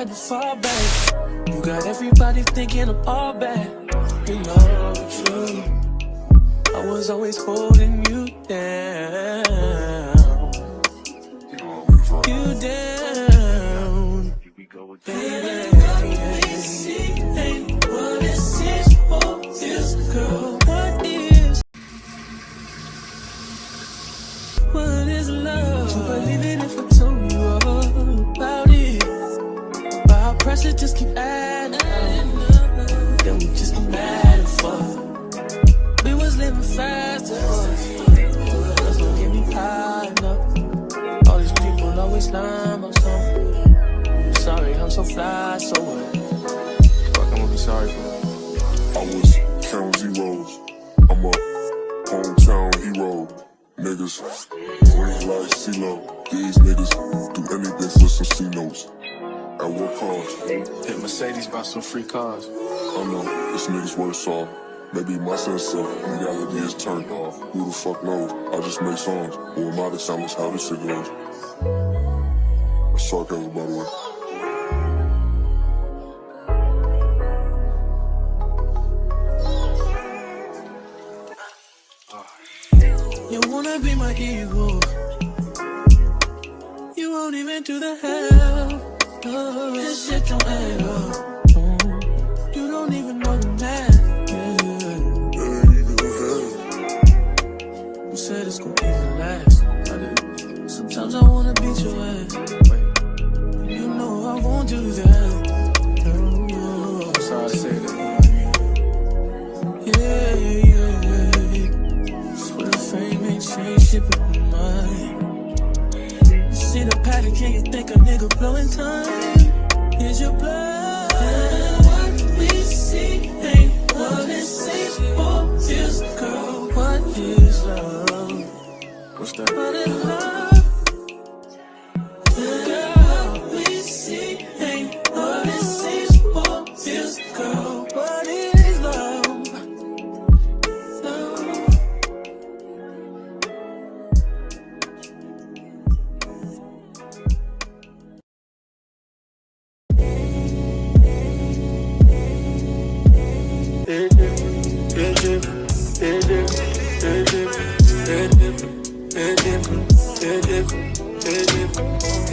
like to fall back. You got everybody thinking I'm all bad. You know it's true. I was always holding you down. You down. Baby, ain't what it seems for this girl. What is love? You believe it if I told you all about it. But our pressure just keep adding up. Then we just get mad and fuck. We was living fast at first. That's what get me high enough. All these people always lying about something. I'm sorry, I'm so fly, so what? Fuck, I'm gonna be sorry for. I was counting zeros. I'm a hometown hero. Niggas, green like CeeLo. These niggas do anything for some C-notes. At what cost? Hit Mercedes, bought some free cars. I know, this nigga's worse off. Maybe my sense of reality is turned off. Who the fuck knows? I just make songs. Or am I the soundless how this shit goes? That's sarcasm, by the way. You wanna be my hero. You won't even do the hell. Oh, this shit don't add up. Oh, you don't even know the math. Yeah. You said it's gonna even last. Sometimes I wanna beat your ass. Wait, you know I won't do that. Oh, I'm sorry to say that. Change shit with my mind. You see the pattern, can you think a nigga blowing time? Here's your blood. What we see ain't what it seems for this girl. What is love? What's that? What is love? Girl, we see ain't what it seems for this girl. What is love?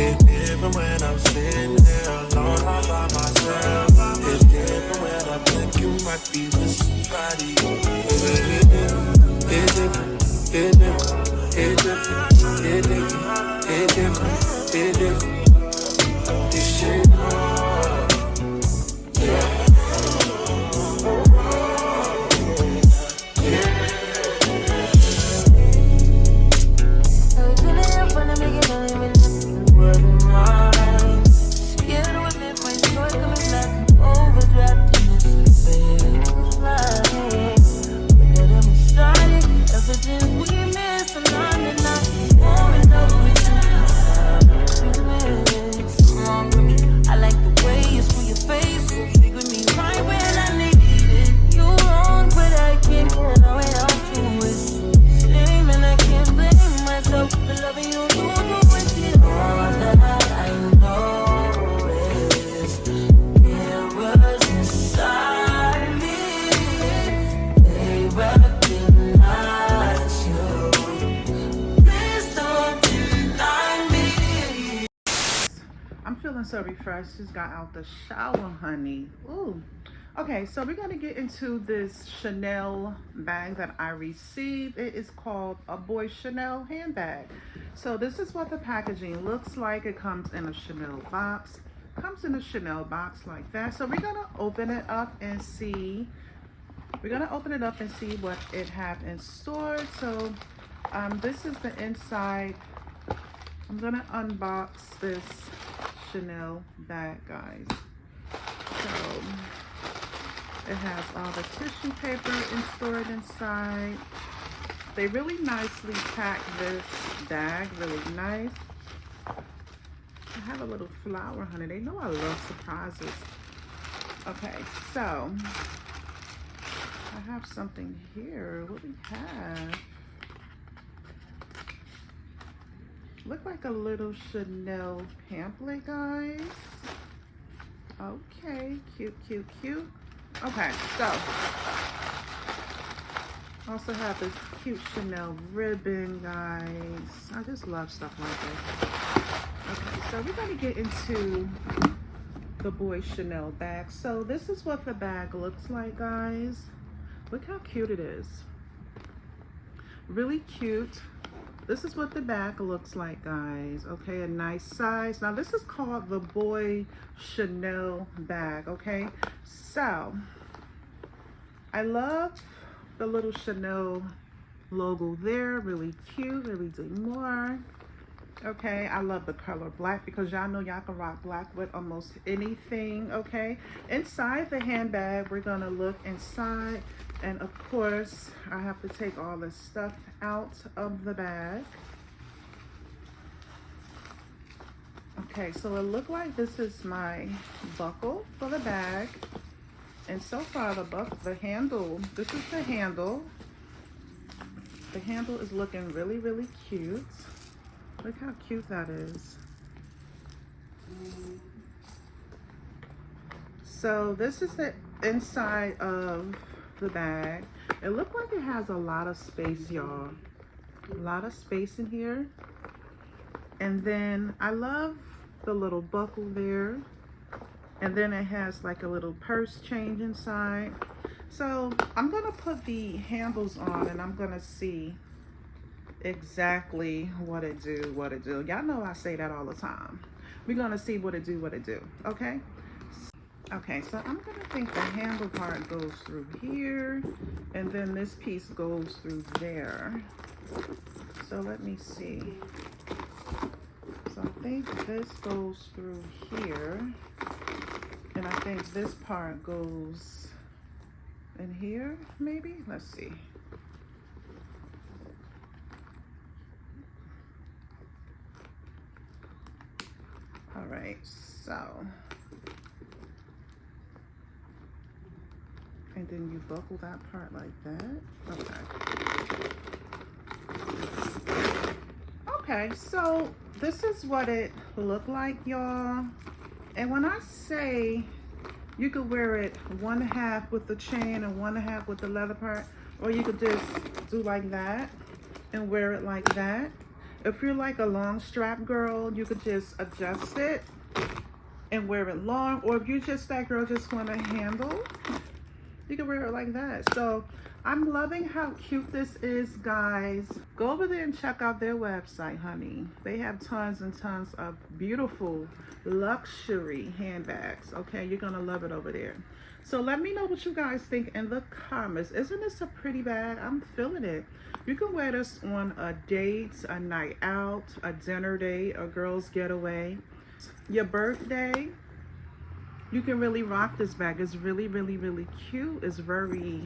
Different when I'm sitting there alone all by myself. It's different when I think you might be with somebody. It's different, it's different, it's different, it's different, it's different, it's different. This shit, yeah. So refreshed, just got out the shower, honey. Ooh. Okay, so we're gonna get into this Chanel bag that I received. It is called a boy Chanel handbag. So this is what the packaging looks like. It comes in a Chanel box. Comes in a Chanel box like that. So we're gonna open it up and see. We're gonna open it up and see what it have in store. So this is the inside. I'm gonna unbox this Chanel bag, guys. So it has all the tissue paper stored inside. They really nicely pack this bag, really nice. I have a little flower, honey. They know I love surprises. Okay, so I have something here. What do we have? Look like a little Chanel pamphlet, guys. Okay, cute, cute, cute. Okay, so also have this cute Chanel ribbon, guys. I just love stuff like this. Okay, so we're gonna get into the boy Chanel bag. So this is what the bag looks like, guys. Look how cute it is. Really cute. This is what the bag looks like, guys. Okay, a nice size. Now this is called the boy Chanel bag. Okay, so I love the little Chanel logo there. Really cute, really demure. Okay, I love the color black because y'all know y'all can rock black with almost anything. Okay, inside the handbag, we're gonna look inside, and of course I have to take all the stuff out of the bag. Okay, so it looked like this is my buckle for the bag, and so far the handle, this is the handle. The handle is looking really, really cute. Look how cute that is. So this is the inside of the bag. It looks like it has a lot of space, y'all. A lot of space in here. And then I love the little buckle there. And then it has like a little purse change inside. So I'm gonna put the handles on and I'm gonna see exactly what it do. Y'all know I say that all the time. We're gonna see what it do, okay? Okay, so I'm gonna think the handle part goes through here, and then this piece goes through there. So let me see. So I think this goes through here, and I think this part goes in here, maybe? Let's see. All right, so, and then you buckle that part like that. Okay, so this is what it looked like, y'all. And when I say you could wear it 1/2 with the chain and 1/2 with the leather part, or you could just do like that and wear it like that. If you're like a long strap girl, you could just adjust it and wear it long. Or if you just that girl just want a handle, you can wear it like that. So I'm loving how cute this is, guys. Go over there and check out their website, honey. They have tons and tons of beautiful luxury handbags. Okay, you're gonna love it over there. So let me know what you guys think in the comments. Isn't this a pretty bag? I'm feeling it. You can wear this on a date, a night out, a dinner date, a girl's getaway, your birthday. You can really rock this bag. It's really, really, really cute. It's very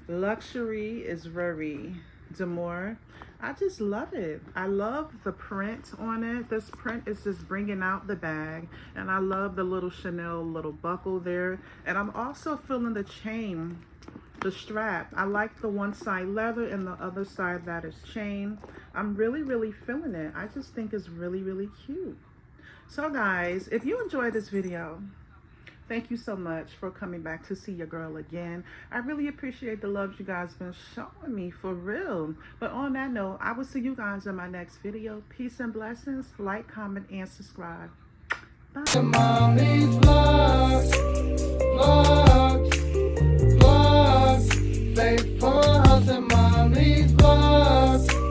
luxury. It's very demure. I just love it. I love the print on it. This print is just bringing out the bag, and I love the little Chanel little buckle there. And I'm also feeling the chain, the strap. I like the one side leather and the other side that is chain. I'm really, really feeling it. I just think it's really, really cute. So guys, if you enjoyed this video, thank you so much for coming back to see your girl again. I really appreciate the love you guys been showing me, for real. But on that note, I will see you guys in my next video. Peace and blessings. Like, comment, and subscribe. Bye. Mommy's vlogs, vlogs, vlogs. Faithful house and mommy's vlogs.